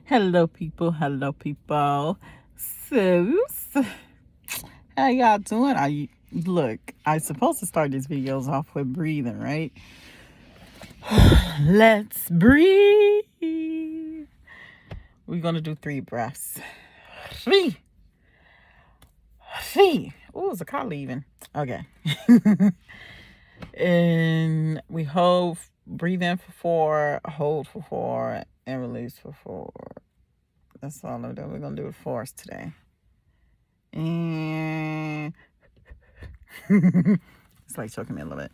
Hello, people. Hello, people. So, how y'all doing? Look? I'm supposed to start these videos off with breathing, right? Let's breathe. We're gonna do 3 breaths. Three. Oh, is the car leaving? Okay. And we breathe in for 4, hold for 4, and release for 4. That's all of that. We're gonna do it for us today. And it's like choking me a little bit.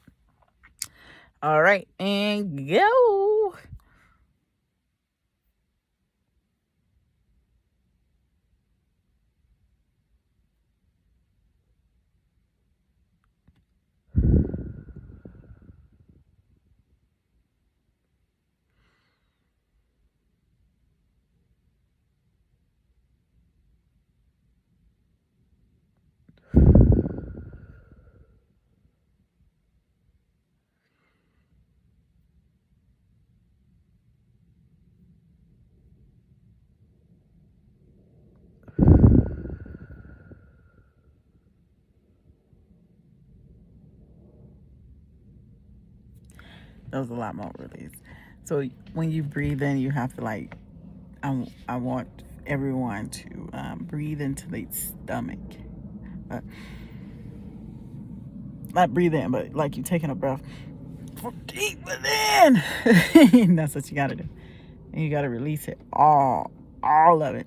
All right, and go. That was a lot more release. So when you breathe in, you have to I want everyone to breathe into their stomach. Not breathe in, but like you taking a breath from deep within. That's what you got to do. And you got to release it all of it.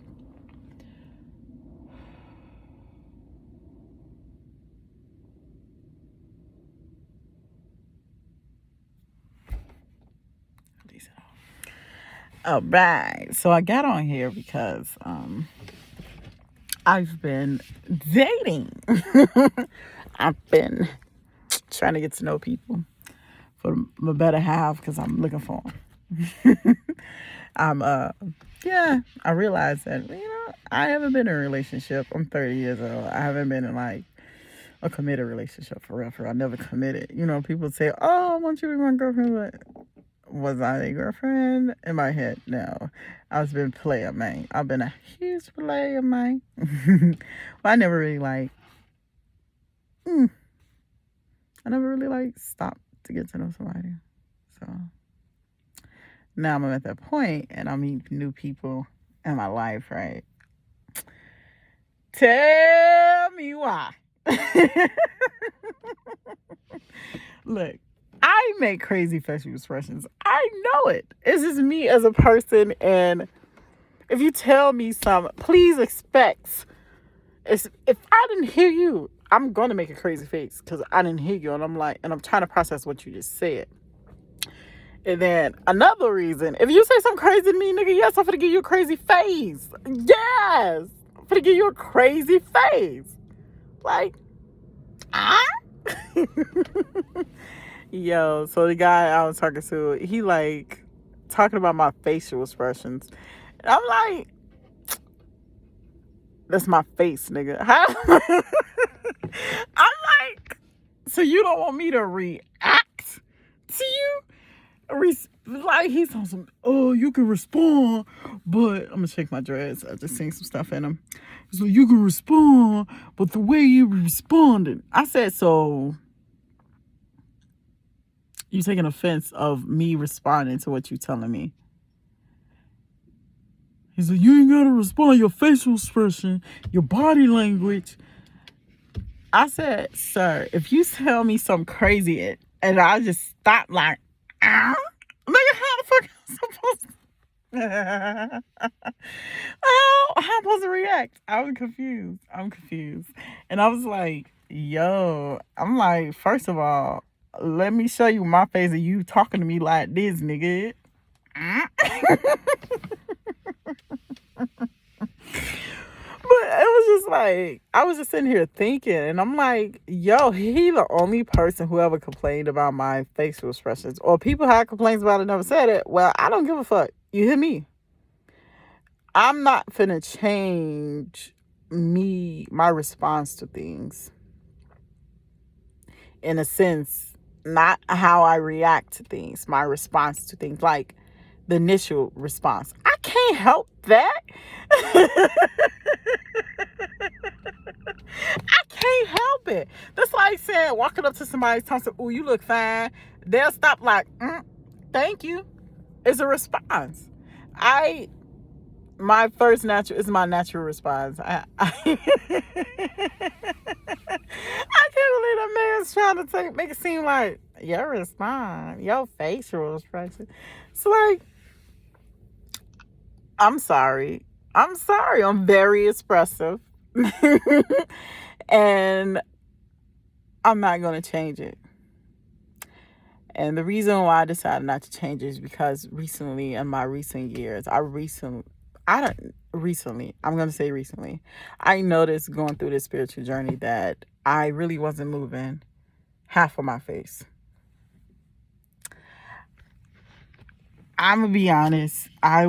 Release it all. All right. So I got on here because I've been dating. I've been trying to get to know people for my better half because I'm looking for them. I realized that, I haven't been in a relationship. I'm 30 years old. I haven't been in like a committed relationship for real. I never committed. People say, oh, I want you to be my girlfriend, but was I a girlfriend? In my head, no. I've been player, man. I've been a huge player, man. But I never really stopped to get to know somebody. So now I'm at that point and I meet new people in my life, right? Tell me why. Look, I make crazy facial expressions. I know it. It's just me as a person. And if you tell me something, please expect. If I didn't hear you, I'm going to make a crazy face because I didn't hear you. And I'm trying to process what you just said. And then another reason, if you say something crazy to me, nigga, yes, I'm finna give you a crazy face. Yes. I'm finna give you a crazy face. Like, ah? Yo, so the guy I was talking to, he talking about my facial expressions. And I'm like, that's my face, nigga. I'm like, so you don't want me to react to you? He's on some, oh, you can respond, but I'm gonna shake my dreads. I just seen some stuff in him. So you can respond, but the way you responded, I said, so you taking offense of me responding to what you telling me? He's like, you ain't gotta respond. Your facial expression, your body language. I said, sir, if you tell me something crazy and I just stop like, ah, nigga, how the fuck am I supposed to? How am I supposed to react? I'm confused. And I was like, yo, I'm like, first of all, let me show you my face of you talking to me like this, nigga. But it was just like, I was just sitting here thinking, and I'm like, yo, he the only person who ever complained about my facial expressions. Or people had complaints about it, never said it. Well, I don't give a fuck. You hear me? I'm not finna change my response to things. In a sense, not how I react to things, my response to things, like the initial response. I can't help that. I can't help it. That's like saying, walking up to somebody, talking, "Oh, you look fine." They'll stop like, "Thank you." It's a response. My first natural is my natural response. I can't believe that man's trying to make it seem like your response, your facial expression. It's like, I'm sorry. I'm sorry. I'm very expressive. And I'm not going to change it. And the reason why I decided not to change it is because recently, in my recent years, I'm going to say recently, I noticed going through this spiritual journey that I really wasn't moving half of my face. I'm going to be honest. I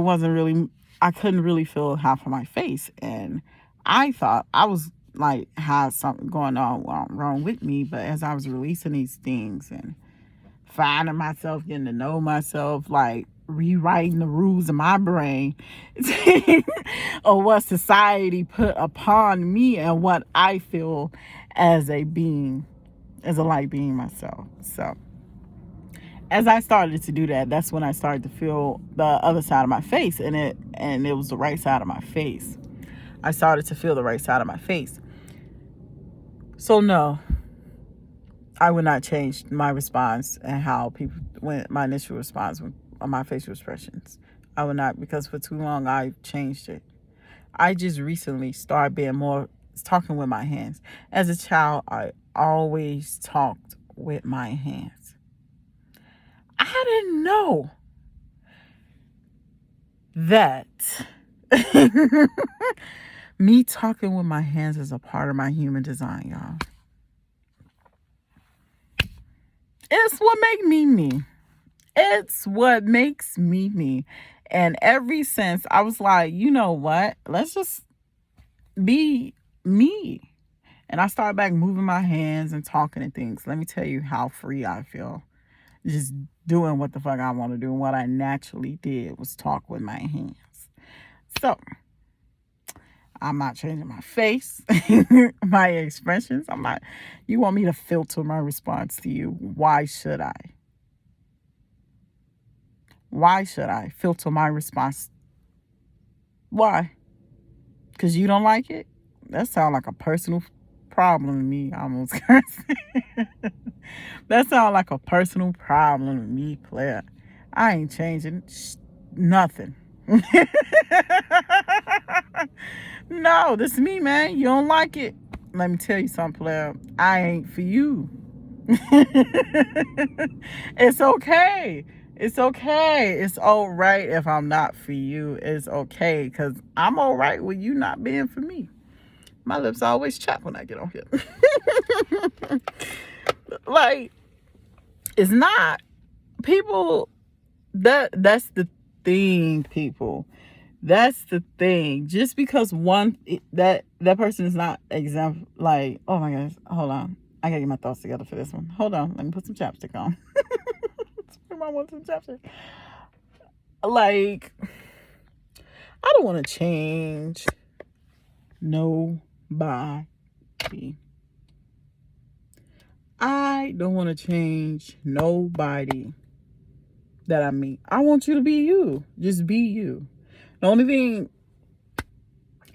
couldn't really feel half of my face. And I thought I was like, had something going on wrong with me. But as I was releasing these things and finding myself, getting to know myself, like rewriting the rules of my brain or what society put upon me and what I feel as a being, as a light being myself. So as I started to do that, that's when I started to feel the other side of my face, and it was the right side of my face. I started to feel the right side of my face. So no, I would not change my response and how people, when my initial response on my facial expressions. I would not, because for too long I changed it. I just recently started being more talking with my hands. As a child, I always talked with my hands. I didn't know that me talking with my hands is a part of my human design, y'all. It's what makes me me. It's what makes me me. And ever since, I was like, you know what? Let's just be me. And I started back moving my hands and talking and things. Let me tell you how free I feel. Just doing what the fuck I want to do. And what I naturally did was talk with my hands. So, I'm not changing my face, my expressions. You want me to filter my response to you. Why should I? Why should I filter my response? Why? Because you don't like it? That sounds like a personal problem to me. I almost cursed. That sounds like a personal problem to me, player. I ain't changing nothing. No, this is me, man. You don't like it? Let me tell you something, player. I ain't for you. It's okay. It's okay. It's all right if I'm not for you. It's okay, because I'm all right with you not being for me. My lips always chapped when I get on here. Like, it's not. People, that's the thing, people. That's the thing. Just because that person is not exempt, like, oh my gosh, hold on. I gotta get my thoughts together for this one. Hold on. Let me put some chapstick on. I want some chapstick. Like, I don't want to change nobody. I don't want to change nobody that I meet. I want you to be you. Just be you. The only thing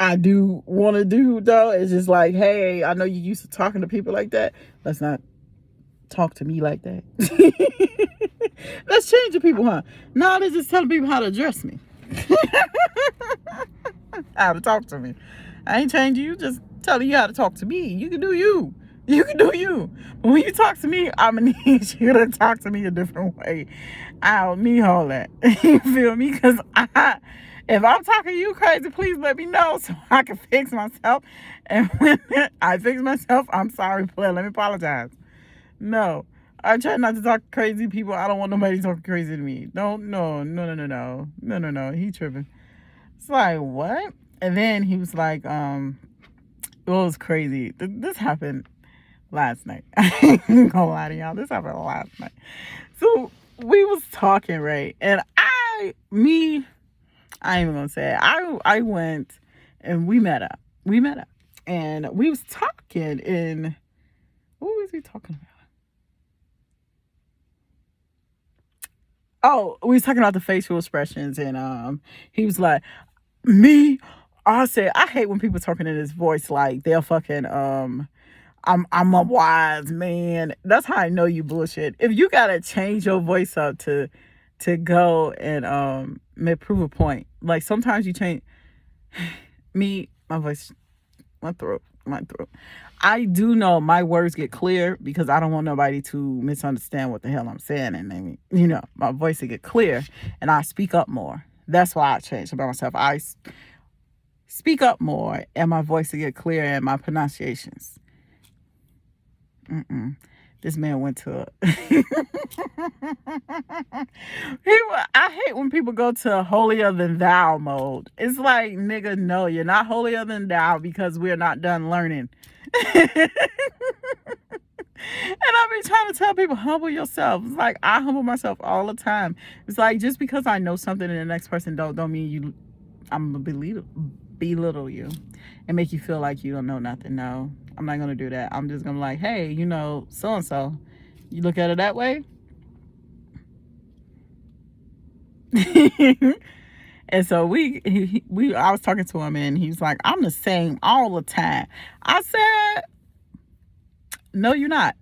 I do want to do, though, is just like, hey, I know you used to talking to people like that. Let's not talk to me like that. Let's change the people, huh? No, they're just telling people how to address me. How to talk to me. I ain't changing you, just telling you how to talk to me. You can do you. You can do you. But when you talk to me, I'm going to need you to talk to me a different way. I don't need all that. You feel me? Because if I'm talking to you crazy, please let me know so I can fix myself. And when I fix myself, I'm sorry, please. Let me apologize. No. I try not to talk to crazy people. I don't want nobody talking crazy to me. No. He tripping. It's like, what? And then he was like, it was crazy. This happened last night. I ain't gonna lie to y'all. This happened last night. So we was talking, right? And I ain't even gonna say it. I went and we met up. We met up. And we was talking in, what was we talking about? Oh, we was talking about the facial expressions, and he was like, me. I said, I hate when people talking in this voice like they're fucking I'm a wise man. That's how I know you bullshit. If you gotta change your voice up to go and prove a point. Like sometimes you change me, my voice, my throat. I do know my words get clear because I don't want nobody to misunderstand what the hell I'm saying, and then my voice will get clear, and I speak up more. That's why I changed about myself. I speak up more, and my voice will get clear, and my pronunciations. This man went to I hate when people go to holier than thou mode. It's like, nigga, no, you're not holier than thou because we're not done learning. And I've been trying to tell people, humble yourself. It's like, I humble myself all the time. It's like, just because I know something and the next person don't mean I'm gonna belittle you and make you feel like you don't know nothing. No, I'm not gonna do that. I'm just gonna be like, hey, so and so. You look at it that way. And so I was talking to him, and he was like, I'm the same all the time. I said, no, you're not.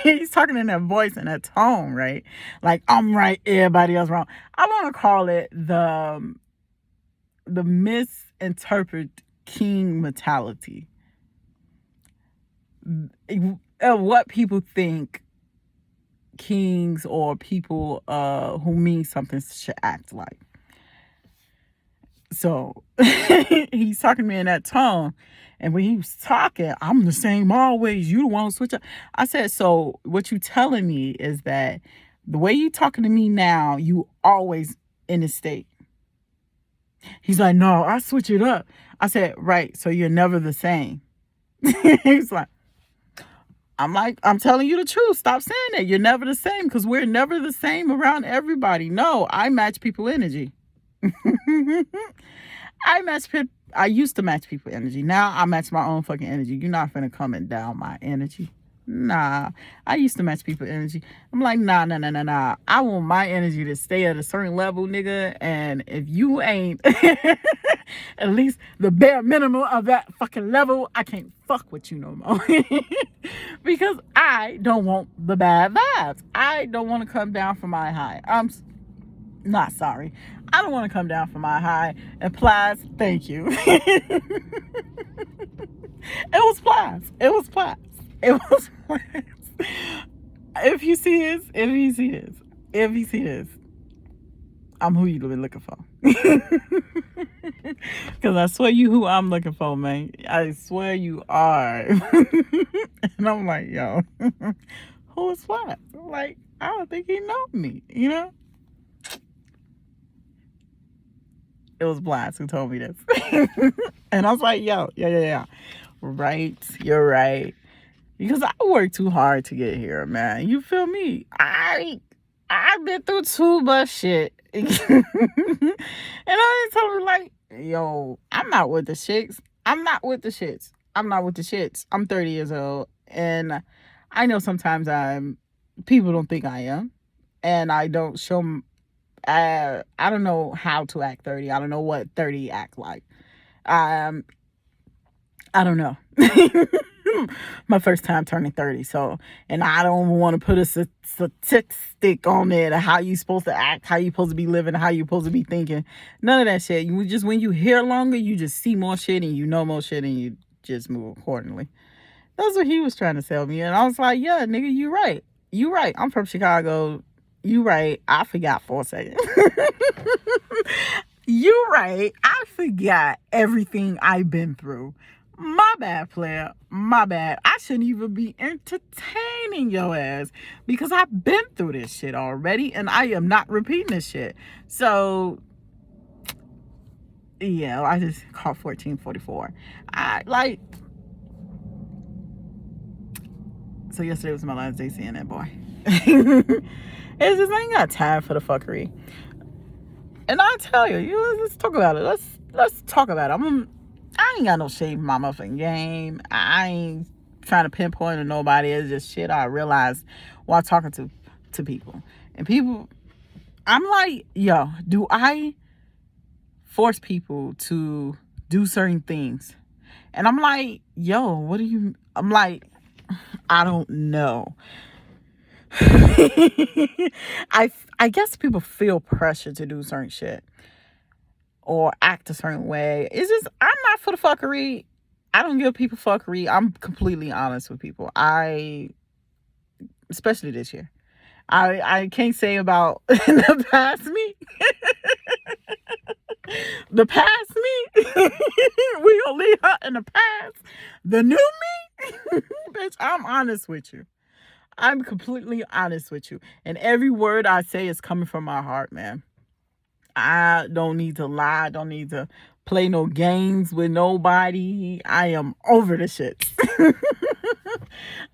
He's talking in that voice and that tone, right? Like, I'm right, everybody else wrong. I want to call it the misinterpret king mentality. What people think kings or people who mean something should act like. So he's talking to me in that tone. And when he was talking, I'm the same always. You the one who switch up. I said, so what you telling me is that the way you talking to me now, you always in this state. He's like, no, I switch it up. I said, right, so you're never the same. He's like, I'm telling you the truth. Stop saying that. You're never the same, because we're never the same around everybody. No, I match people energy. I used to match people energy. Now I match my own fucking energy. You're not finna come and down my energy. Nah. I used to match people energy. I'm like, nah. I want my energy to stay at a certain level, nigga. And if you ain't at least the bare minimum of that fucking level, I can't fuck with you no more. Because I don't want the bad vibes. I don't want to come down from my high. I'm not sorry. I don't want to come down from my high. And Plies, thank you. It was Plies. If you see this, I'm who you been looking for. Because I swear you who I'm looking for, man. I swear you are. And I'm like, yo, who is Plies? Like, I don't think he know me, It was Blas who told me this. And I was like, yeah. Right, you're right. Because I worked too hard to get here, man. You feel me? I've been through too much shit. And I told her, like, yo, I'm not with the shits. I'm 30 years old. And I know sometimes people don't think I am. And I don't show I don't know how to act 30. I don't know what 30 act like. I don't know. My first time turning 30. So, and I don't want to put a statistic on it of how you supposed to act, how you supposed to be living, how you supposed to be thinking. None of that shit. When you hear longer, you just see more shit and you know more shit and you just move accordingly. That's what he was trying to sell me. And I was like, yeah, nigga, you right. I'm from Chicago. You right. I forgot for a second. You right. I forgot everything I've been through. My bad, player. My bad. I shouldn't even be entertaining your ass because I've been through this shit already and I am not repeating this shit. So, yeah, I just caught 1444. So yesterday was my last day seeing that boy. It's just, I ain't got time for the fuckery. And I tell you, let's talk about it. Let's talk about it. I ain't got no shame in my motherfucking game. I ain't trying to pinpoint to nobody. It's just shit I realized while talking to people. And people, I'm like, yo, do I force people to do certain things? And I'm like, yo, what do you... I'm like, I don't know. I guess people feel pressure to do certain shit or act a certain way. It's just, I'm not for the fuckery. I don't give people fuckery. I'm completely honest with people. Especially this year. I can't say about the past me. The past me. We gonna leave her in the past. The new me. Bitch, I'm honest with you. I'm completely honest with you. And every word I say is coming from my heart, man. I don't need to lie. I don't need to play no games with nobody. I am over the shits.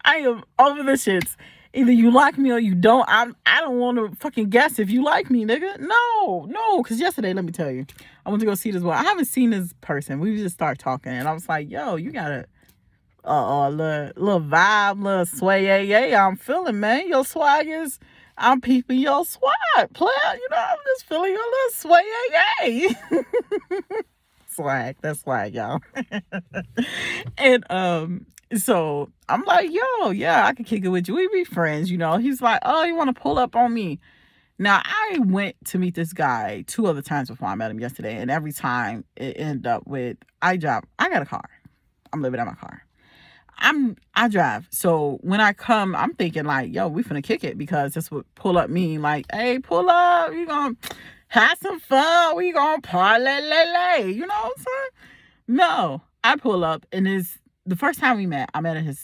I am over the shits. Either you like me or you don't. I don't want to fucking guess if you like me, nigga. No. Because yesterday, let me tell you, I went to go see this one. I haven't seen this person. We just started talking. And I was like, yo, you got a little vibe, little sway, yeah, I'm feeling, man. Your swag is, I'm peeping your swag, player. You know, I'm just feeling your little sway, yeah. Swag, that's swag, y'all. And so I'm like, yo, yeah, I can kick it with you. We be friends, you know. He's like, oh, you want to pull up on me? Now, I went to meet this guy 2 other times before I met him yesterday, and every time it ended up with, I got a car. I'm living in my car. I drive. So when I come, I'm thinking like, yo, we finna kick it, because that's what pull up mean. Like, hey, pull up. You gonna have some fun. We gonna parlay. You know what I'm saying? No, I pull up, and it's the first time we met. I met at his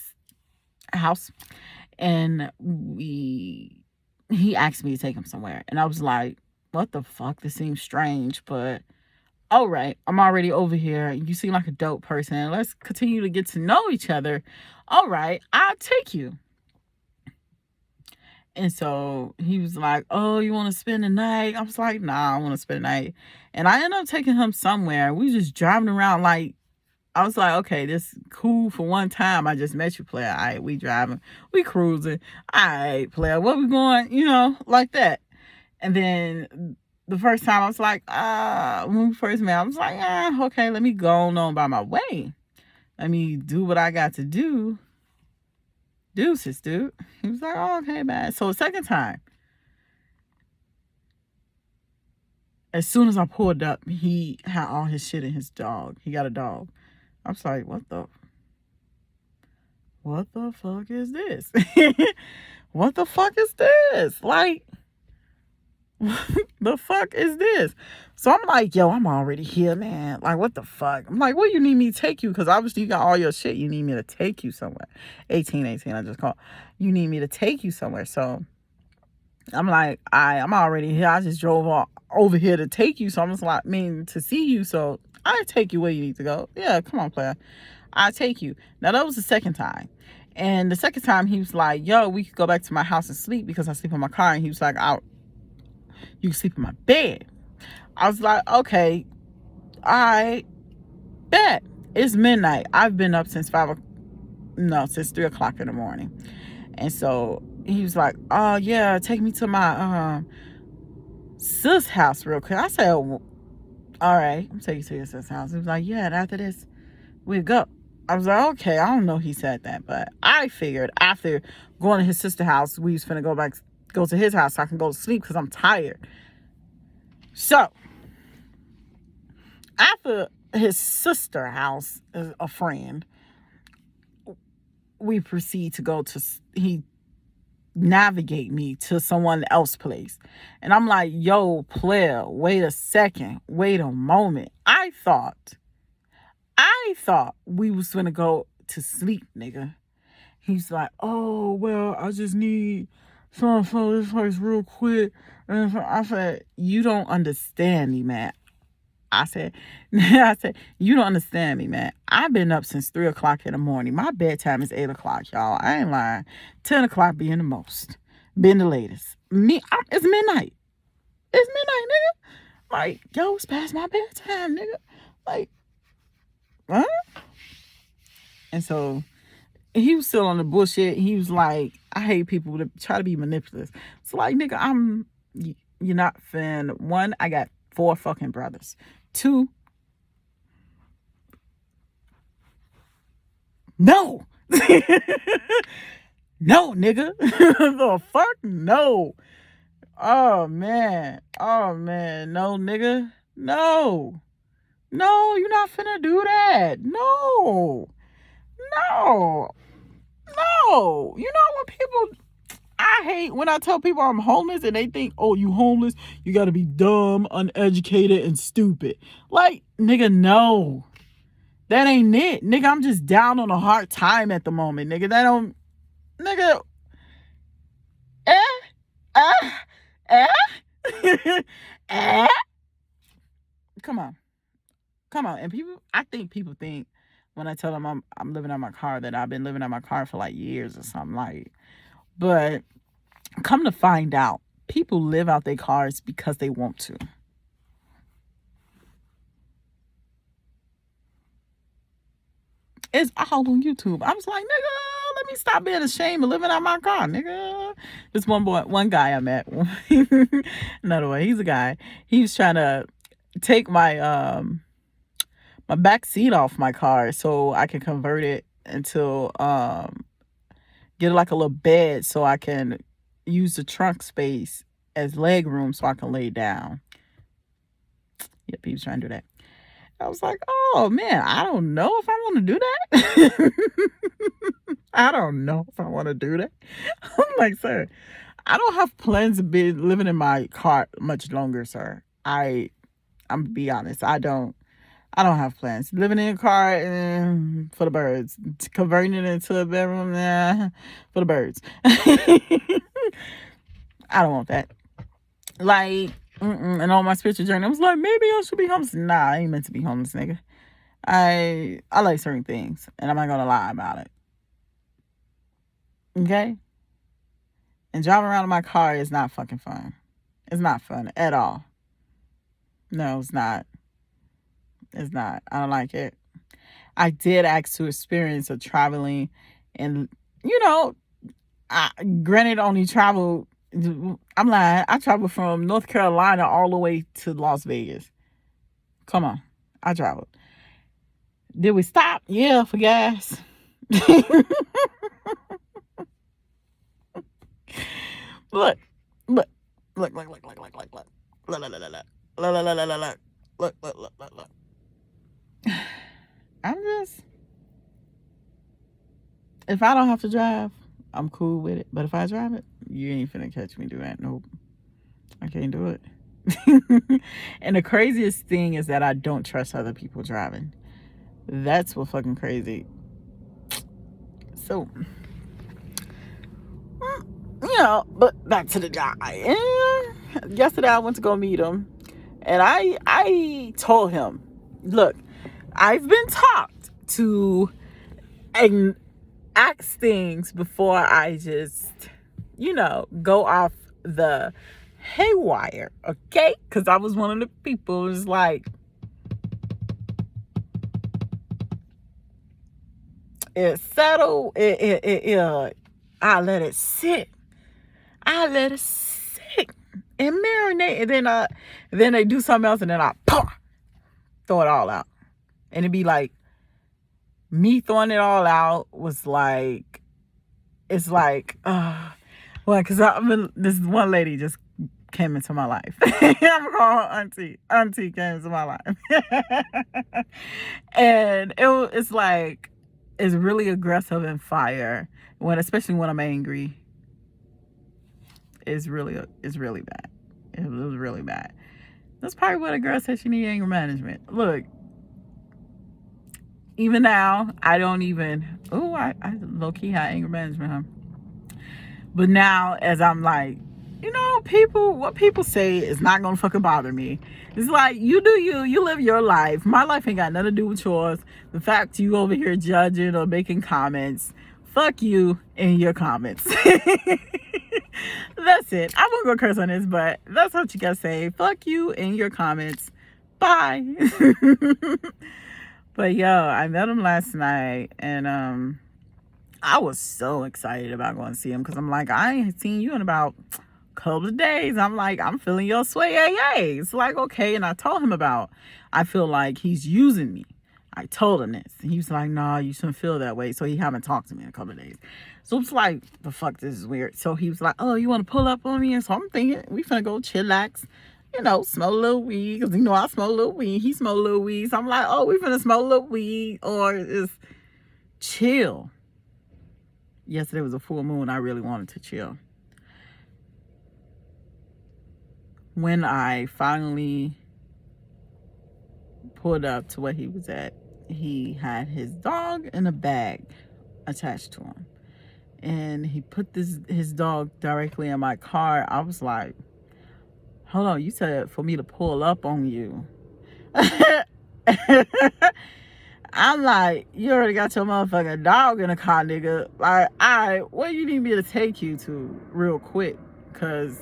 house, and he asked me to take him somewhere, and I was like, what the fuck? This seems strange, but all right, I'm already over here. You seem like a dope person. Let's continue to get to know each other. All right, I'll take you. And so he was like, oh, you want to spend the night? I was like, nah, I want to spend the night. And I ended up taking him somewhere. We just driving around like, I was like, okay, this cool for one time. I just met you, player. All right, we driving. We cruising. All right, player, where we going? You know, like that. And then the first time I was like, when we first met, I was like, okay, let me go on by my way. Let me do what I got to do. Deuces, dude. He was like, oh, okay, man. So the second time, as soon as I pulled up, he had all his shit in his dog. He got a dog. I was like, what the fuck is this? What the fuck is this? Like, the fuck is this? So I'm like, yo, I'm already here, man. Like, what the fuck? I'm like, where you need me to take you? Because obviously you got all your shit. You need me to take you somewhere. 18, I just called. You need me to take you somewhere. So I'm like, I'm already here. I just drove over here to take you. So I'm just like, to see you. So I take you where you need to go. Yeah, come on, player. I take you. Now, that was the second time. And the second time, he was like, yo, we could go back to my house and sleep, because I sleep in my car. And he was like, you can sleep in my bed. I was like, okay, I bet. It's midnight. I've been up since 3 o'clock in the morning. And so he was like, oh yeah, take me to my sis house real quick. I said, all right, I'm taking you to your sis house. He was like, yeah, and after this, we'll go. I was like, okay, I don't know he said that, but I figured after going to his sister's house, we was finna go to his house so I can go to sleep, because I'm tired. So after his sister house, a friend, we proceed to go to, he navigate me to someone else's place. And I'm like, yo, player, wait a second. Wait a moment. I thought we was gonna go to sleep, nigga. He's like, oh, well, I just need something for this place real quick. And I said, you don't understand me, man. I said, you don't understand me, man. I've been up since 3 o'clock in the morning. My bedtime is 8 o'clock, y'all. I ain't lying. 10 o'clock being the most. Being the latest. It's midnight. It's midnight, nigga. Like, yo, it's past my bedtime, nigga. Like, huh? And so he was still on the bullshit. He was like, I hate people that try to be manipulative. So like, nigga, you're not fin. One, I got 4 fucking brothers. 2, no. No, nigga. The fuck? No. Oh man. No, nigga. No, you're not finna do that. No. You know what people, I hate when I tell people I'm homeless and they think, oh, you homeless, you gotta be dumb, uneducated, and stupid. Like, nigga, no. That ain't it. Nigga, I'm just down on a hard time at the moment. Nigga, that don't, nigga, eh, eh, eh. Come on. And I think people think when I tell them I'm living out my car that I've been living out my car for like years or something, like, but come to find out, people live out their cars because they want to. It's all on YouTube. I was like, nigga, let me stop being ashamed of living out my car, nigga. This one guy I met, another one, he's a guy. He was trying to take my my back seat off my car so I can convert it into get like a little bed so I can use the trunk space as leg room so I can lay down. Yep, he was trying to do that. I was like, oh man, I don't know if I want to do that. I don't know if I want to do that. I'm like, sir, I don't have plans to be living in my car much longer, sir. I'm gonna be honest. I don't have plans. Living in a car for the birds. Converting it into a bedroom for the birds. I don't want that. Like, and on my spiritual journey, I was like, maybe I should be homeless. Nah, I ain't meant to be homeless, nigga. I like certain things, and I'm not gonna lie about it. Okay? And driving around in my car is not fucking fun. It's not fun at all. No, it's not. It's not. I don't like it. I did ask to experience a traveling, and I granted only traveled. I'm lying. I traveled from North Carolina all the way to Las Vegas. Come on, I traveled. Did we stop? Yeah, for gas. Look. I'm just, if I don't have to drive, I'm cool with it. But if I drive it, you ain't finna catch me do that. Nope. I can't do it. And the craziest thing is that I don't trust other people driving. That's what fucking crazy. So, but back to the guy. And yesterday I went to go meet him. And I told him, look, I've been taught to ask things before I just, go off the haywire, okay? Because I was one of the people who's like, it's settled. I let it sit. And marinate, and then they do something else, and then I throw it all out, and it'd be like me throwing it all out was like, it's like, because this one lady just came into my life. I'm calling her auntie. Auntie came into my life, and it's like, it's really aggressive and fire especially when I'm angry. It's really bad. It was really bad. That's probably what a girl said she need anger management. Look, even now, I don't even, I low-key have anger management, huh? But now, as I'm like, what people say is not gonna fucking bother me. It's like, you do you live your life. My life ain't got nothing to do with yours. The fact you over here judging or making comments, fuck you and your comments. That's it. I won't go curse on this, but that's what you gotta say. Fuck you in your comments. Bye. But yo, I met him last night, and I was so excited about going to see him because I'm like, I ain't seen you in about a couple of days. I'm like, I'm feeling your sway. It's like, okay. And I told him about, I feel like he's using me. I told him this. And he was like, nah, you shouldn't feel that way. So he haven't talked to me in a couple of days. So it's like, the fuck, this is weird. So he was like, oh, you want to pull up on me? And so I'm thinking, we finna go chillax, smoke a little weed. Because, I smoke a little weed. He smoke a little weed. So I'm like, oh, we finna smoke a little weed or just chill. Yesterday was a full moon. I really wanted to chill. When I finally pulled up to where he was at, he had his dog in a bag attached to him. And he put his dog directly in my car. I was like, hold on, you said for me to pull up on you. I'm like, you already got your motherfucking dog in the car, nigga. Like, where you need me to take you to real quick? Because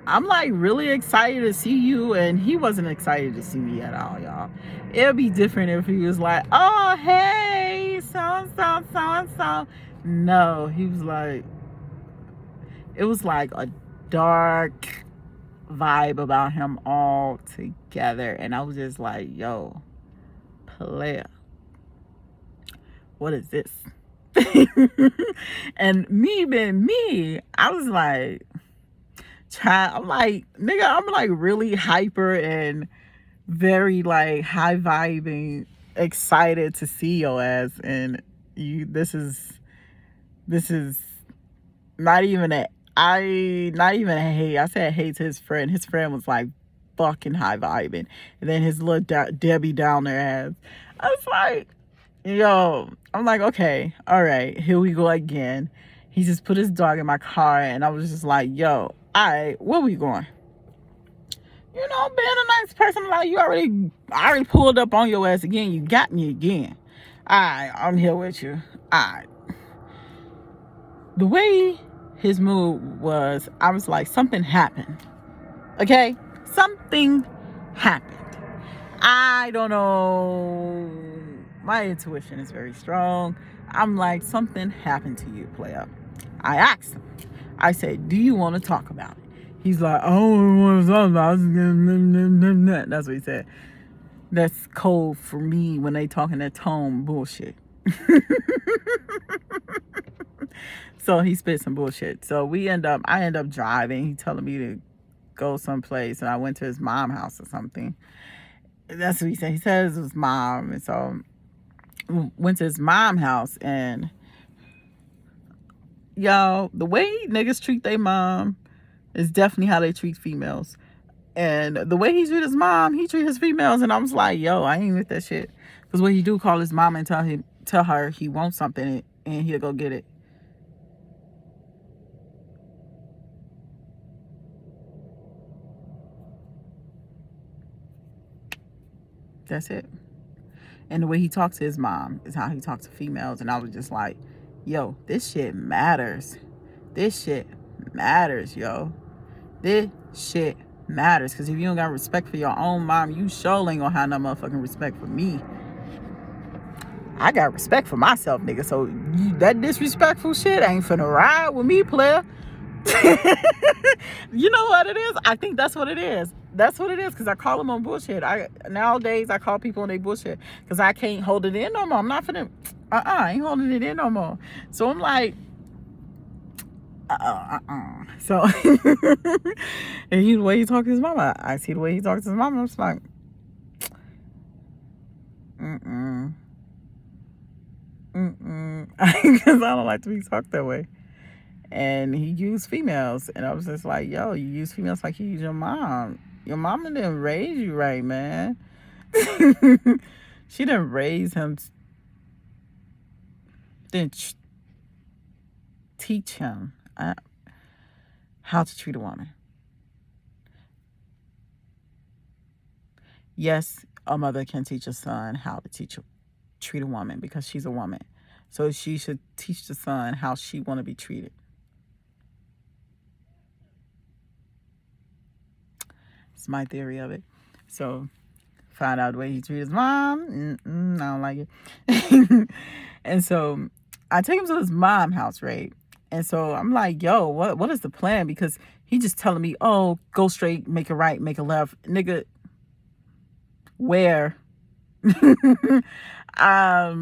I'm like really excited to see you, and he wasn't excited to see me at all, y'all. It'd be different if he was like, oh, hey, so. No, he was like, it was like a dark vibe about him all together. And I was just like, yo, player, what is this? And me being me, I was like, I'm like, nigga, I'm like really hyper and very like high vibing, excited to see your ass. And this is not even a hate. I said hate to his friend. His friend was like fucking high vibing, and then his little Debbie Downer ass. I was like, yo, I'm like, okay, all right, here we go again. He just put his dog in my car, and I was just like, yo, all right, where we going? Being a nice person, like, I already pulled up on your ass again. You got me again. All right, I'm here with you. All right. The way his mood was, I was like, something happened. Okay? Something happened. I don't know. My intuition is very strong. I'm like, something happened to you, player. I asked him. I said, do you want to talk about it? He's like, I don't want to talk about it. That's what he said. That's code for me when they talk in that tone bullshit. So he spit some bullshit. So I end up driving. He telling me to go someplace, and I went to his mom's house or something. That's what he said. He said it was mom, and so went to his mom's house, and y'all, the way niggas treat their mom is definitely how they treat females. And the way he treat his mom, he treat his females, and I was like, yo, I ain't with that shit. Because what he do, call his mom and tell her he wants something, and he'll go get it. That's it. And the way he talks to his mom is how he talks to females. And I was just like, yo, this shit matters. This shit matters, yo. This shit matters. Because if you don't got respect for your own mom, you sure ain't gonna have no motherfucking respect for me. I got respect for myself, nigga. So that disrespectful shit ain't finna ride with me, player. You know what it is? I think that's what it is. That's what it is, because I call them on bullshit. Nowadays I call people on their bullshit because I can't hold it in no more. I'm not finna I ain't holding it in no more. So I'm like so and the way he talks to his mama, I see the way he talks to his mama, I'm just like because I don't like to be talked that way. And he used females, and I was just like, yo, you use females like you use your mom. Your mama didn't raise you right, man. She didn't raise him, didn't teach him how to treat a woman. Yes, a mother can teach a son how to treat a woman because she's a woman. So she should teach the son how she want to be treated. That's my theory of it. So find out the way he treats his mom. I don't like it. And so I take him to his mom house, right? And so I'm like, yo, what is the plan? Because he just telling me, oh, go straight, make a right, make a left. Nigga, where? I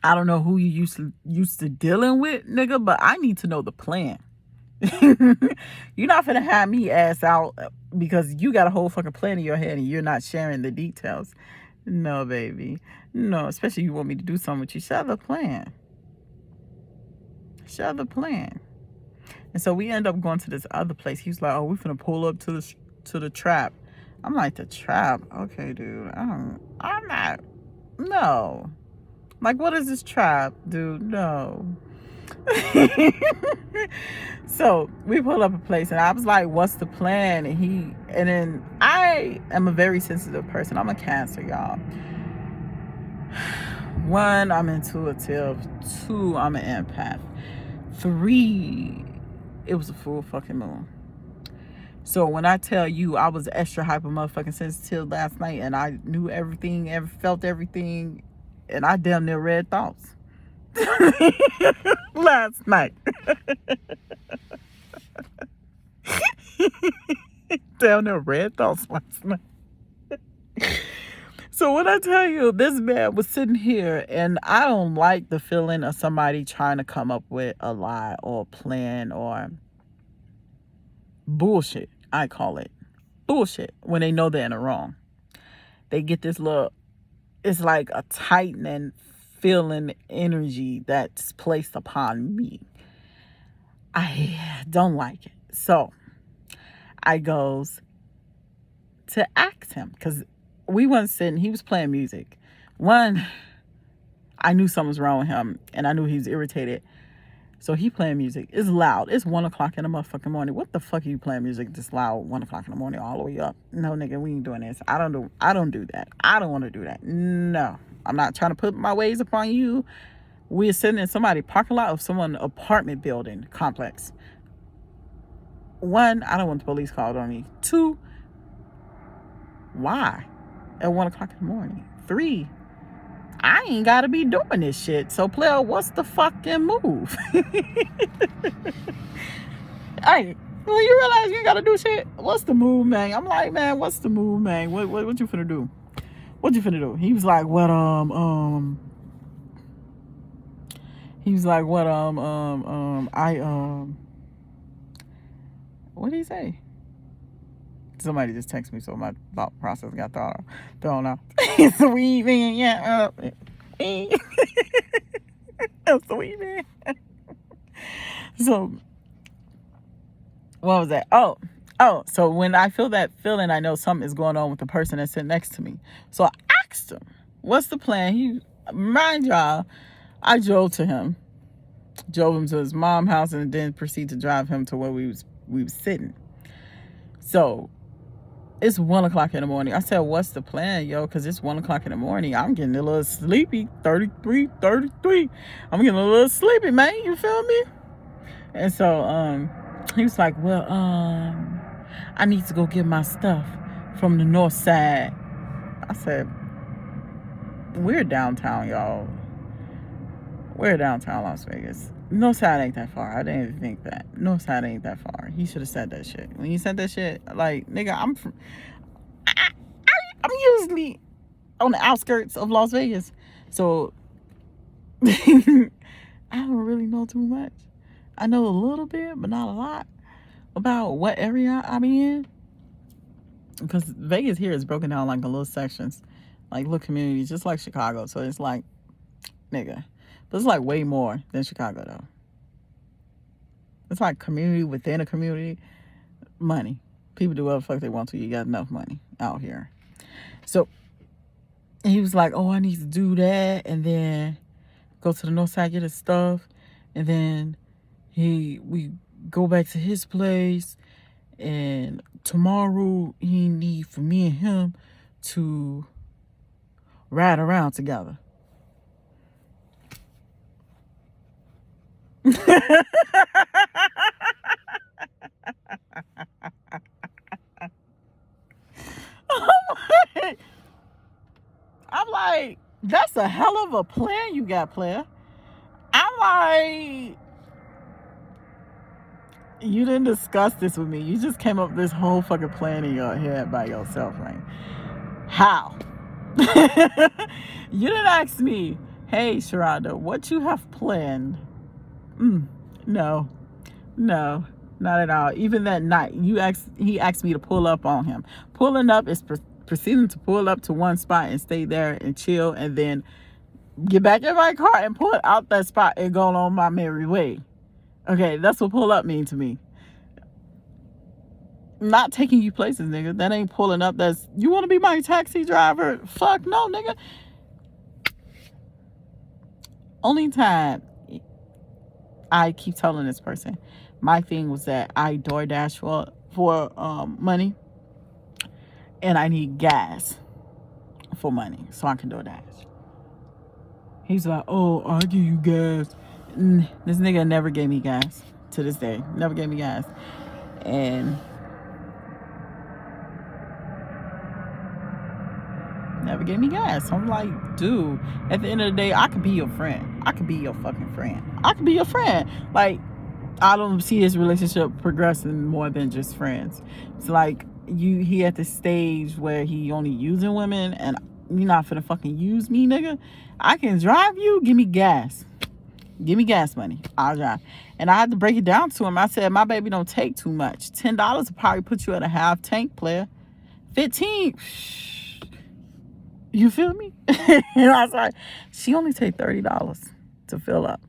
don't know who you used to dealing with, nigga, but I need to know the plan. You're not finna have me ass out because you got a whole fucking plan in your head and you're not sharing the details. No, baby. No, especially you want me to do something with you. Share the plan. Share the plan. And so we end up going to this other place. He was like, oh, we finna pull up to the trap. I'm like, the trap? Okay, dude. I'm not. No. Like, what is this trap, dude? No. So we pull up a place and I was like, what's the plan? And then I am a very sensitive person. I'm a Cancer, y'all. 1, I'm intuitive. 2, I'm an empath. 3, it was a full fucking moon. So when I tell you I was extra hyper motherfucking sensitive last night and I knew everything, felt everything, and I damn near read thoughts last night. Damn near read thoughts last night. So when I tell you this man was sitting here, and I don't like the feeling of somebody trying to come up with a lie or a plan or bullshit. I call it bullshit when they know they're in the wrong. They get this little, it's like a tightening feeling energy that's placed upon me. I don't like it. So I goes to ask him because we wasn't sitting, he was playing music. 1, I knew something was wrong with him and I knew he was irritated. So he playing music. It's loud. It's 1 o'clock in the motherfucking morning. What the fuck are you playing music this loud 1 o'clock in the morning all the way up? No, nigga, we ain't doing this. I don't do that. I don't want to do that. No. I'm not trying to put my ways upon you. We're sitting in somebody's parking lot of someone's apartment building complex. 1, I don't want the police called on me. 2, why? At 1 o'clock in the morning. 3, I ain't gotta be doing this shit. So, player, what's the fucking move? Hey, well, you realize you ain't gotta do shit? What's the move, man? I'm like, man, what's the move, man? What you finna do? What you finna do? He was like, what, he was like, what, what did he say? Somebody just texted me, so my thought process got thrown off. It's a weed man, yeah. It's a weed man. So, what was that? Oh, so when I feel that feeling, I know something is going on with the person that's sitting next to me. So I asked him, what's the plan? Mind y'all, I drove him to his mom's house and then proceeded to drive him to where we was sitting. So it's 1 o'clock in the morning. I said, what's the plan, yo? Because it's 1 o'clock in the morning. I'm getting a little sleepy. 33. I'm getting a little sleepy, man. You feel me? And so he was like, well, I need to go get my stuff from the north side. I said, we're downtown, y'all. We're downtown Las Vegas. North side ain't that far. I didn't even think that. North side ain't that far. He should have said that shit. When you said that shit, like, nigga, I'm usually on the outskirts of Las Vegas. So I don't really know too much. I know a little bit, but not a lot about what area I'm in. Because Vegas here is broken down like in little sections, like little communities, just like Chicago. So it's like, nigga. But it's like way more than Chicago, though. It's like community within a community. Money. People do whatever the fuck they want to. You got enough money out here. So he was like, oh, I need to do that. And then go to the north side, get his stuff. And then we go back to his place. And tomorrow he need for me and him to ride around together. I'm like, that's a hell of a plan you got, player. I'm like, you didn't discuss this with me. You just came up with this whole fucking plan in your head by yourself, right? How? You didn't ask me, hey, Sharonda, what you have planned? No, not at all. Even that night, he asked me to pull up on him. Pulling up is proceeding to pull up to one spot and stay there and chill, and then get back in my car and pull out that spot and go on my merry way. Okay, that's what pull up mean to me. Not taking you places, nigga. That ain't pulling up. That's, you want to be my taxi driver? Fuck no, nigga. Only time I keep telling this person, my thing was that I DoorDash for money, and I need gas for money so I can DoorDash. He's like, oh, I'll give you gas. This nigga never gave me gas to this day. Never gave me gas. And never gave me gas. So I'm like, dude, at the end of the day, I could be your friend. I could be your fucking friend. I could be your friend. Like, I don't see his relationship progressing more than just friends. It's like, he at the stage where he only using women, and you not finna fucking use me, nigga. I can drive you. Give me gas. Give me gas money. I'll drive. And I had to break it down to him. I said, my baby don't take too much. $10 will probably put you at a half tank, player. 15. You feel me? I was like, she only take $30 to fill up.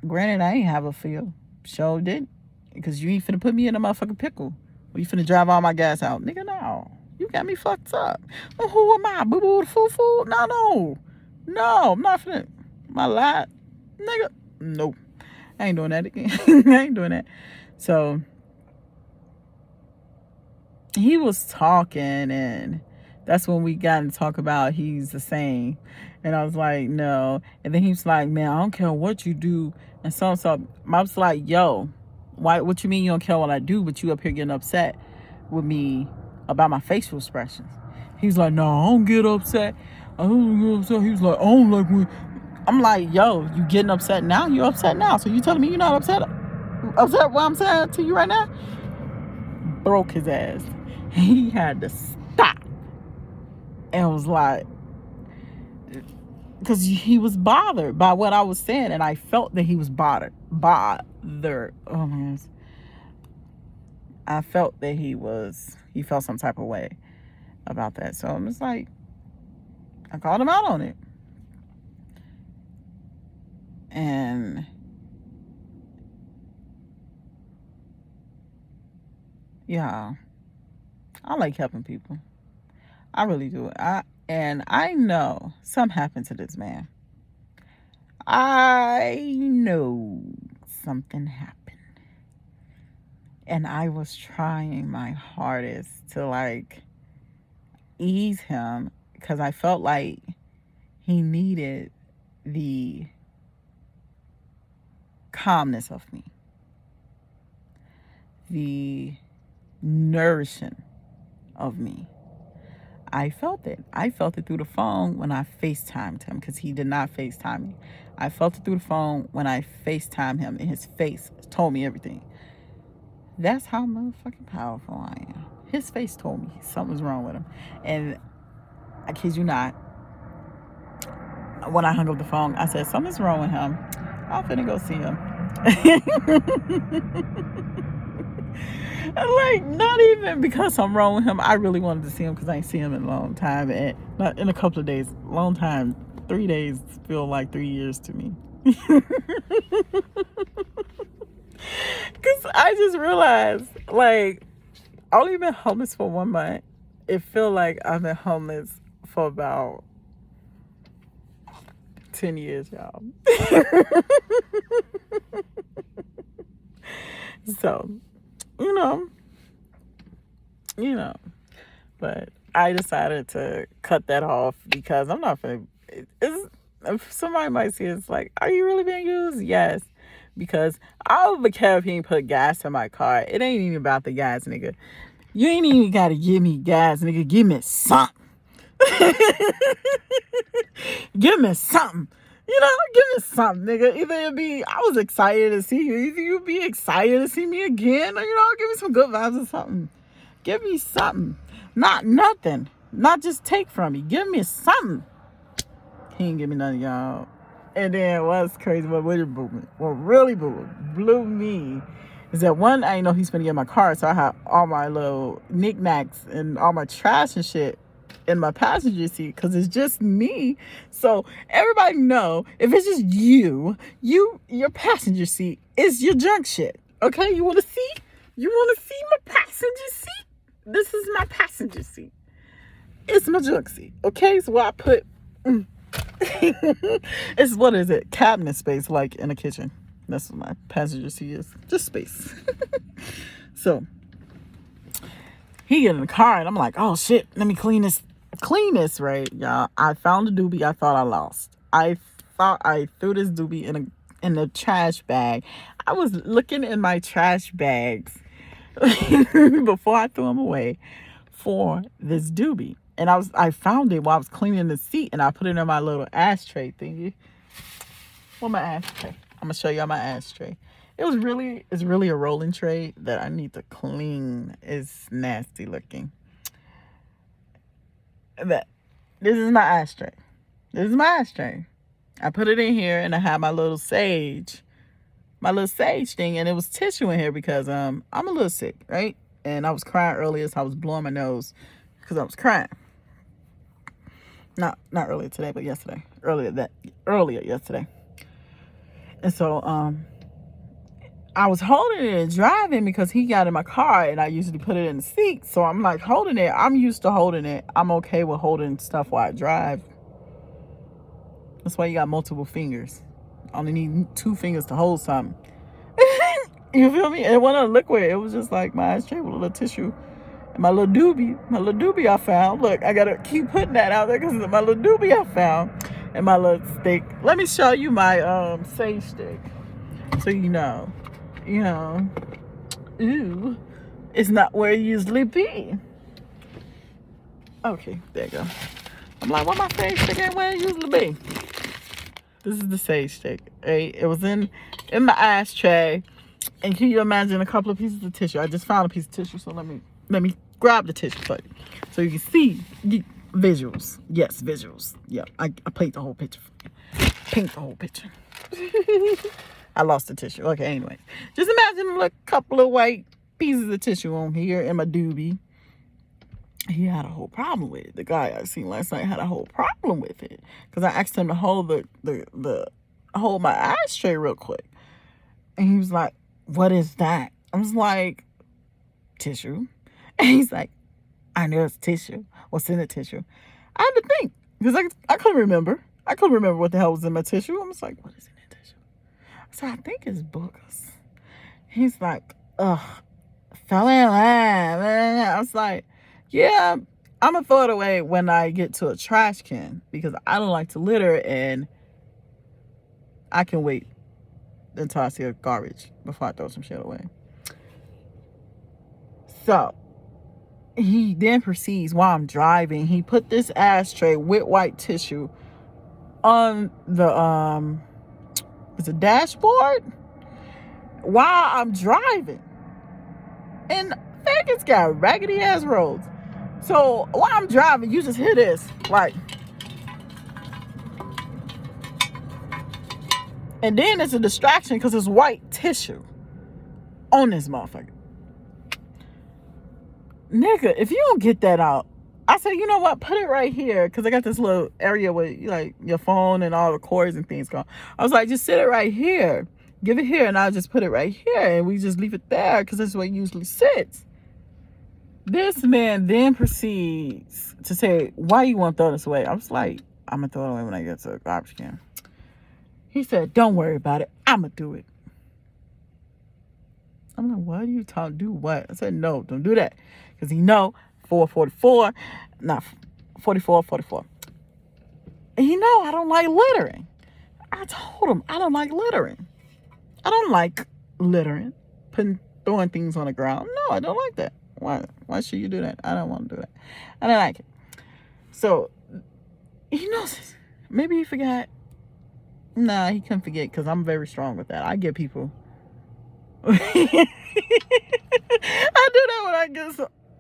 Granted, I ain't have a feel. Sure did. Because you ain't finna put me in a motherfucking pickle. Or you finna drive all my gas out. Nigga, no. You got me fucked up. Well, who am I? Boo-boo, foo-foo? No. No, I'm not finna. My lie. Nigga, nope. I ain't doing that again. I ain't doing that. So, he was talking, and that's when we got to talk about he's the same. And I was like, no. And then he was like, man, I don't care what you do. And so I was like, yo, what you mean you don't care what I do, but you up here getting upset with me about my facial expressions? He's like, no, I don't get upset. I don't get upset. He was like, I don't like when... I'm like, yo, you getting upset now? You're upset now. So you telling me you're not upset? Upset what I'm saying to you right now? Broke his ass. He had to stop. And was like, because he was bothered by what I was saying, and I felt that he was bothered. Oh man, I felt that he felt some type of way about that. So I'm just like, I called him out on it, and yeah, I like helping people. I really do. I know something happened to this man. I know something happened. And I was trying my hardest to like ease him, because I felt like he needed the calmness of me, the nourishing of me. I felt it. I felt it through the phone when I FaceTimed him, because he did not FaceTime me. I felt it through the phone when I FaceTimed him, and his face told me everything. That's how motherfucking powerful I am. His face told me something's wrong with him. And I kid you not, when I hung up the phone, I said, something's wrong with him. I'm finna go see him. Like, not even because I'm wrong with him. I really wanted to see him because I ain't seen him in a long time. And not in a couple of days. Long time. 3 days feel like 3 years to me. Because I just realized, like, I only been homeless for 1 month. It feel like I've been homeless for about 10 years, y'all. So, you know, but I decided to cut that off because I'm not gonna. If somebody might see it's like, are you really being used? Yes, because I don't care if he put gas in my car. It ain't even about the gas, nigga. You ain't even gotta give me gas, nigga. Give me something. Give me something. Give me something, nigga. Either it be I was excited to see you, either you be excited to see me again, or give me some good vibes or something. Give me something. Not nothing. Not just take from me. Give me something. He ain't give me nothing, y'all. And then what's crazy, what really blew me is that one, I didn't know he's gonna get my car, so I had all my little knickknacks and all my trash and shit in my passenger seat because it's just me. So everybody know if it's just your passenger seat is your junk shit. Okay, you wanna see? You wanna see my passenger seat? This is my passenger seat. It's my junk seat. Okay, so I put it's, what is it? Cabinet space, like in a kitchen. That's what my passenger seat is. Just space. So he get in the car and I'm like, oh shit, let me clean this, right, y'all. I found a doobie I thought I lost. I thought I threw this doobie in a trash bag. I was looking in my trash bags before I threw them away for this doobie. And I found it while I was cleaning the seat, and I put it in my little ashtray thingy. Well, my ashtray. I'm gonna show y'all my ashtray. It's really a rolling tray that I need to clean. It's nasty looking. But this is my ashtray. I put it in here, and I have my little sage thing, and it was tissue in here because I'm a little sick, right? And I was crying earlier, so I was blowing my nose because I was crying. Not earlier today, but yesterday. Earlier yesterday. And so I was holding it and driving because he got in my car and I usually put it in the seat. So I'm like holding it. I'm used to holding it. I'm okay with holding stuff while I drive. That's why you got multiple fingers. Only need 2 fingers to hold something. You feel me? And it wasn't a liquid. It was just like my ashtray with a little tissue. And my little doobie I found. Look, I gotta keep putting that out there because my little doobie I found. And my little stick. Let me show you my sage stick. So ooh, it's not where it usually be. Okay, there you go. I'm like, what my sage stick ain't where it usually be? This is the sage stick. Right? It was in my ashtray. And can you imagine a couple of pieces of tissue? I just found a piece of tissue, so let me grab the tissue for you so you can see visuals. Yes, visuals. Yeah, I paint the whole picture. Paint the whole picture. I lost the tissue. Okay, anyway. Just imagine a couple of white pieces of tissue on here in my doobie. He had a whole problem with it. The guy I seen last night had a whole problem with it because I asked him to hold hold my ashtray real quick, and he was like, "What is that?" I was like, "Tissue," and he's like, "I know it's tissue. What's in the tissue?" I had to think because I couldn't remember. I couldn't remember what the hell was in my tissue. I was like, "What is in the tissue?" So I think it's boogers. He's like, "Ugh, fell in line." I was like, yeah, I'm gonna throw it away when I get to a trash can because I don't like to litter and I can wait until I see a garbage before I throw some shit away. So he then proceeds while I'm driving. He put this ashtray with white tissue on the it's a dashboard while I'm driving. And Vegas got raggedy ass roads. So while I'm driving, you just hear this, like, and then it's a distraction because it's white tissue on this motherfucker. Nigga, if you don't get that out, I said, you know what? Put it right here because I got this little area where like your phone and all the cords and things go. I was like, just sit it right here. Give it here, and I'll just put it right here, and we just leave it there because that's where it usually sits. This man then proceeds to say, why you want to throw this away? I was like, I'm going to throw it away when I get to the garbage can. He said, don't worry about it. I'm going to do it. I'm like, what are you talking? Do what? I said, no, don't do that. Because he know 444, not 44. And he know I don't like littering. I told him I don't like littering. I don't like littering, throwing things on the ground. No, I don't like that. Why Why should you do that? I don't want to do that. I don't like it. So, he knows this. Maybe he forgot. Nah, he couldn't forget because I'm very strong with that. I get people. I do that when I get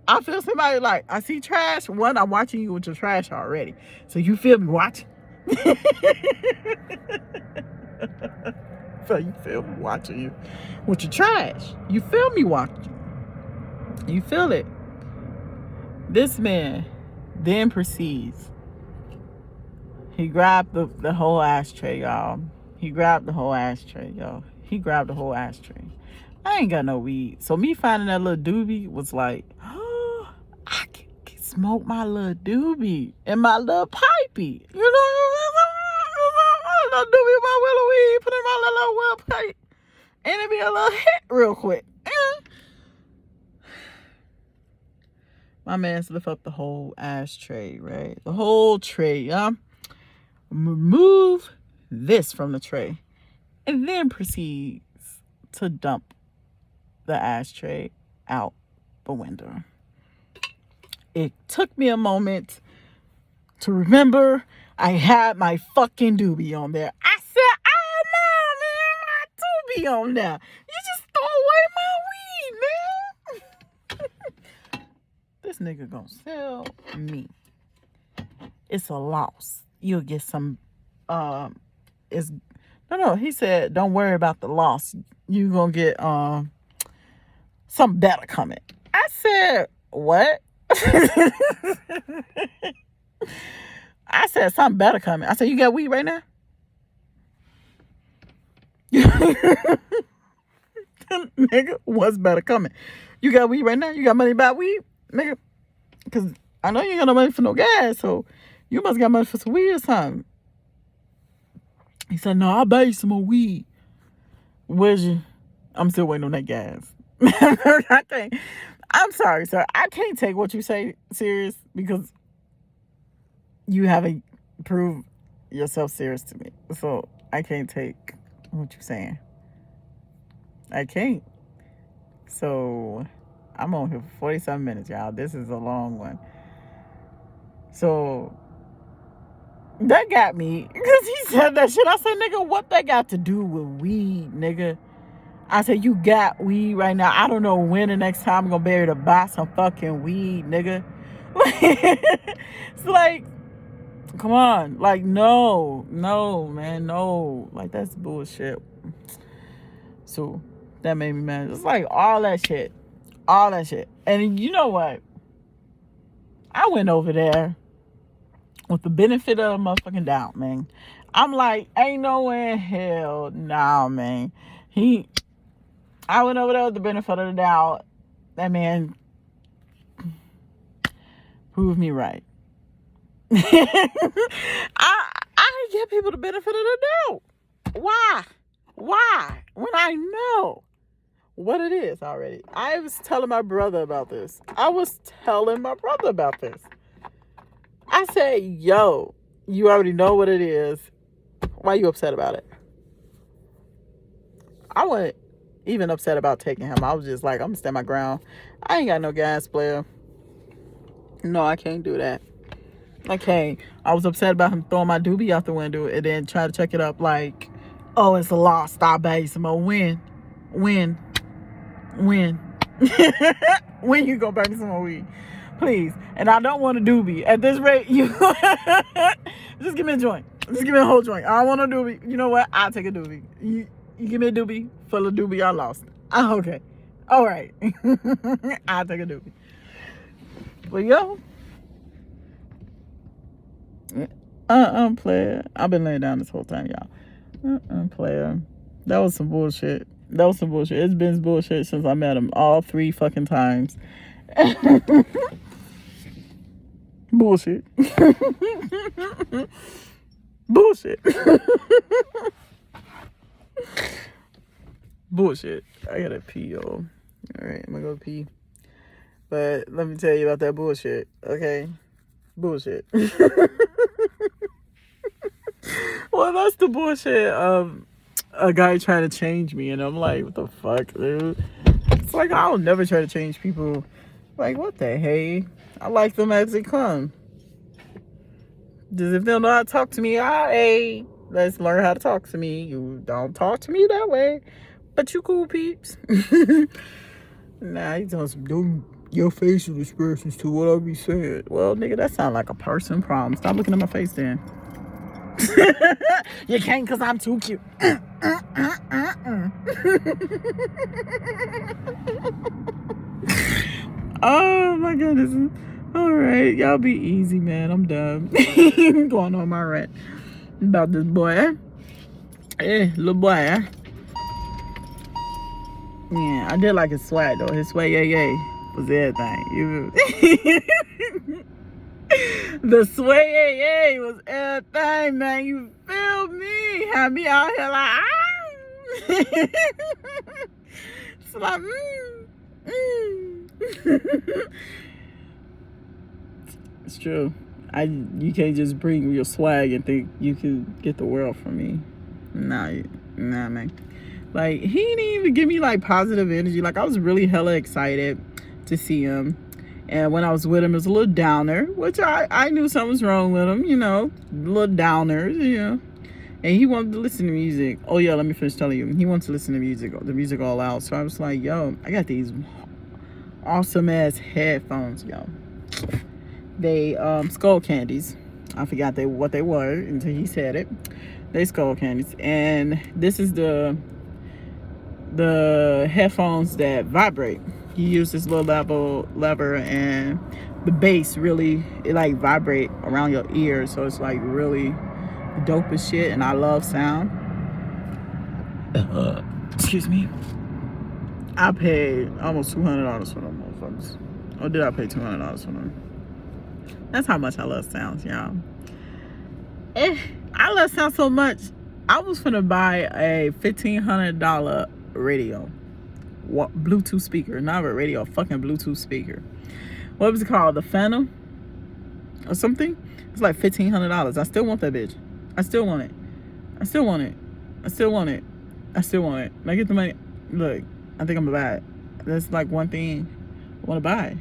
I feel somebody like, I see trash. One, I'm watching you with your trash already. So you feel me watching. So you feel me watching you with your trash. You feel me watching. You feel it. This man then proceeds. He grabbed the whole ashtray, y'all. He grabbed the whole ashtray. I ain't got no weed. So me finding that little doobie was like, oh, I can smoke my little doobie and my little pipey. You know, little doobie, my willow weed, put in my little well pipe. And it be a little hit real quick. My man's lift up the whole ashtray, right? The whole tray, yeah? Remove this from the tray. And then proceeds to dump the ashtray out the window. It took me a moment to remember I had my fucking doobie on there. I said, oh no, man, my doobie on there. You just throw away my weed, man. This nigga gonna sell me. It's a loss. You'll get some, he said, don't worry about the loss. You gonna get, something better coming. I said, what? I said, something better coming. I said, you got weed right now? Nigga, what's better coming? You got weed right now? You got money to buy weed? Nigga, because I know you ain't got no money for no gas, so you must got money for some weed or something. He said, no, I'll buy you some more weed. Where's you? I'm still waiting on that gas. I'm sorry, sir. I can't take what you say serious because you haven't proved yourself serious to me. So I can't take what you're saying. I can't. So I'm on here for 47 minutes, y'all. This is a long one. So that got me because he said that shit. I said, nigga, what that got to do with weed, nigga? I said, you got weed right now. I don't know when the next time I'm going to be able to buy some fucking weed, nigga. It's like, come on. Like, no, man, no. Like, that's bullshit. So that made me mad. It's like all that shit. And you know what? I went over there with the benefit of the motherfucking doubt, man. I'm like, ain't no way in hell, nah, man. I went over there with the benefit of the doubt. That man proved me right. I give people the benefit of the doubt. Why? When I know what it is already. I was telling my brother about this. I said, yo, you already know what it is. Why are you upset about it? I wasn't even upset about taking him. I was just like, I'm gonna stand my ground. I ain't got no gas player. No, I can't do that. I can't. I was upset about him throwing my doobie out the window and then try to check it up like, oh, it's a loss. Stop base. I'm gonna win. When you gonna buy me some more weed? Please. And I don't want a doobie. At this rate, you just give me a joint. Just give me a whole joint. I don't want a doobie. You know what? I'll take a doobie. You give me a doobie. Full of doobie, I lost. Oh, okay. All right. I'll take a doobie. But yo. Player. I've been laying down this whole time, y'all. Player. That was some bullshit. It's been bullshit since I met him all 3 fucking times. Bullshit. Bullshit. Bullshit. I gotta pee, y'all. Alright, I'm gonna go pee. But let me tell you about that bullshit, okay? Bullshit. Well, that's the bullshit of a guy trying to change me, and I'm like, what the fuck, dude? It's like, I'll never try to change people. Like, what the hey? I like them as they come. Just if they don't know how to talk to me, hey, let's learn how to talk to me. You don't talk to me that way, but you cool peeps. Nah, you doing some doing your facial expressions to what I be saying. Well, nigga, that sound like a person problem. Stop looking at my face then. You can't because I'm too cute. Oh my goodness. All right, y'all be easy, man. I'm done. Going on my rant about this boy. Little boy. Yeah, I did like his swag though. His swag, yay, was everything. You. The sway yay was everything, man. You feel me? Had me out here like, it's like, It's true. You can't just bring your swag and think you can get the world from me. Nah, man. Like, he didn't even give me like positive energy. Like, I was really hella excited to see him. And when I was with him, it was a little downer, which I knew something was wrong with him, you know, little downers, you know. And he wanted to listen to music. Oh, yeah, let me finish telling you. He wants to listen to the music all out. So I was like, yo, I got these awesome-ass headphones, yo. They, Skull Candies. I forgot what they were until he said it. They Skull Candies. And this is the headphones that vibrate. You use this little lever and the bass really, it like vibrate around your ears, so it's like really dope as shit. And I love sound. Excuse me. I paid almost $200 for them motherfuckers. Or did I pay $200 for them? That's how much I love sounds, y'all. I love sound so much. I was finna buy a $1,500 radio. Bluetooth speaker, not a radio, a fucking Bluetooth speaker. What was it called? The Phantom or something? It's like $1,500. I still want that bitch. I still want it. I still want it. I still want it. I still want it. Like, get the money. Look, I think I'm gonna buy it. That's like one thing I want to buy.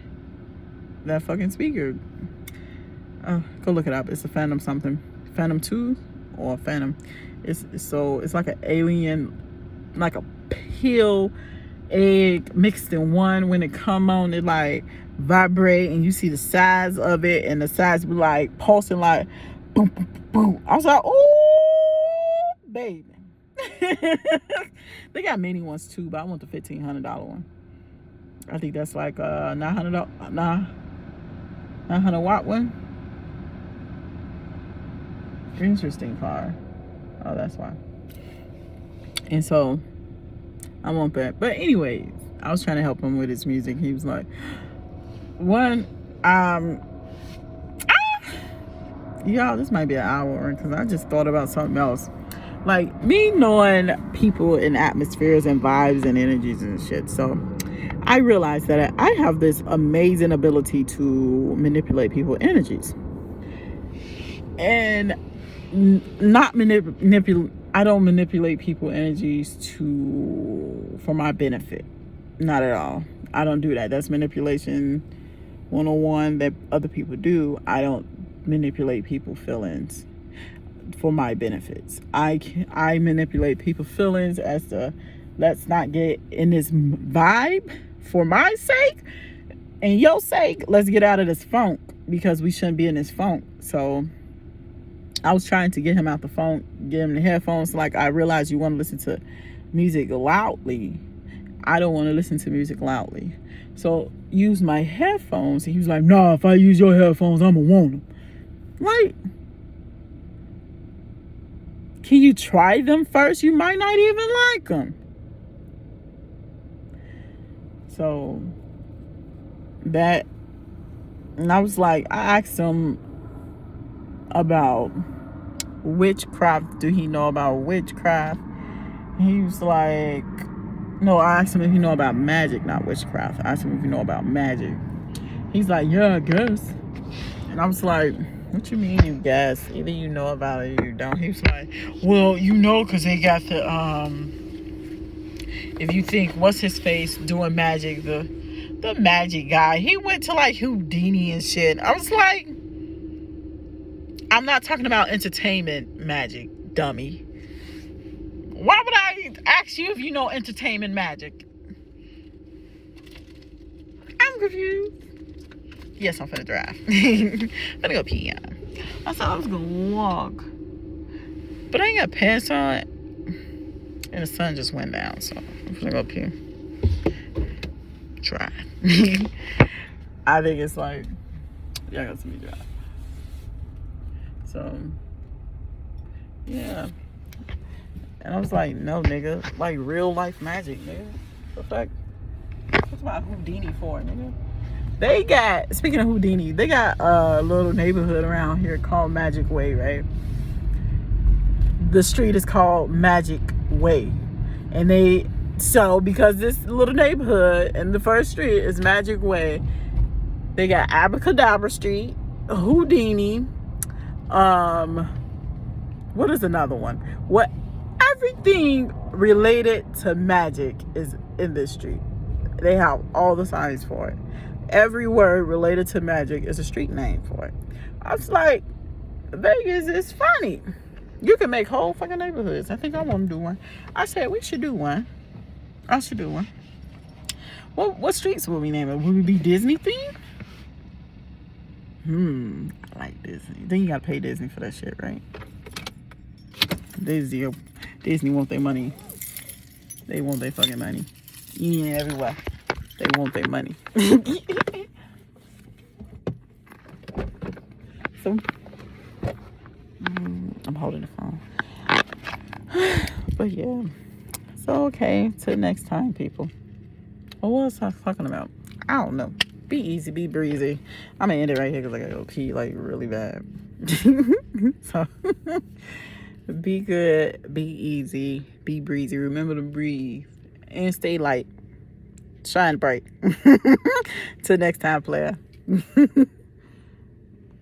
That fucking speaker. Go look it up. It's a Phantom something. Phantom 2 or Phantom. It's like an alien, like a pill egg mixed in one. When it come on, it like vibrate and you see the size of it, and the size be like pulsing like boom boom boom. I was like, oh baby. They got mini ones too, but I want the $1,500 one. I think that's like 900 watt one. Interesting car. Oh, that's why. And so I want that. But anyways, I was trying to help him with his music. He was like, y'all, this might be an hour because I just thought about something else. Like, me knowing people and atmospheres and vibes and energies and shit. So I realized that I have this amazing ability to manipulate people's energies. And I don't manipulate people's energies for my benefit. Not at all. I don't do that. That's manipulation 101 that other people do. I don't manipulate people's feelings for my benefits. I manipulate people's feelings as to, let's not get in this vibe for my sake and your sake. Let's get out of this funk because we shouldn't be in this funk. So I was trying to get him out the phone, get him the headphones. Like, I realized you want to listen to music loudly. I don't want to listen to music loudly. So use my headphones. And he was like, nah, if I use your headphones, I'm going to want them. Like, can you try them first? You might not even like them. So that, and I was like, I asked him about witchcraft. Do he know about witchcraft? He was like, no, I asked him if he know about magic, not witchcraft. I asked him if he know about magic. He's like, yeah, I guess. And I was like, what you mean you guess? Either you know about it or you don't. He was like, well, you know, because they got the if you think what's his face doing magic, the The magic guy. He went to like Houdini and shit. I was like, I'm not talking about entertainment magic, dummy. Why would I ask you if you know entertainment magic? I'm confused. Yes, I'm finna drive. Finna go pee. I thought I was gonna walk, but I ain't got pants on, and the sun just went down, so I'm finna go pee. Try. I think it's like, y'all got to see me drive. So, yeah. And I was like, no, nigga. Like, real life magic, nigga. The fuck? What's about Houdini for, nigga? They got, speaking of Houdini, they got a little neighborhood around here called Magic Way, right? The street is called Magic Way. And so because this little neighborhood and the first street is Magic Way, they got Abracadabra Street, Houdini, what is another one? Everything related to magic is in this street. They have all the signs for it. Every word related to magic is a street name for it. I was like, Vegas is funny. You can make whole fucking neighborhoods. I think I want to do one. I said we should do one. I should do one. What streets will we name it? Will we be Disney themed? I like Disney. Then you gotta pay Disney for that shit, right? Disney want their money. They want their fucking money. Yeah, everywhere. They want their money. So, I'm holding the phone. But yeah. So, okay. Till next time, people. What was I talking about? I don't know. Be easy, be breezy. I'm gonna end it right here because I gotta go pee like really bad. So, be good, be easy, be breezy. Remember to breathe and stay light. Shine bright. Till next time, player.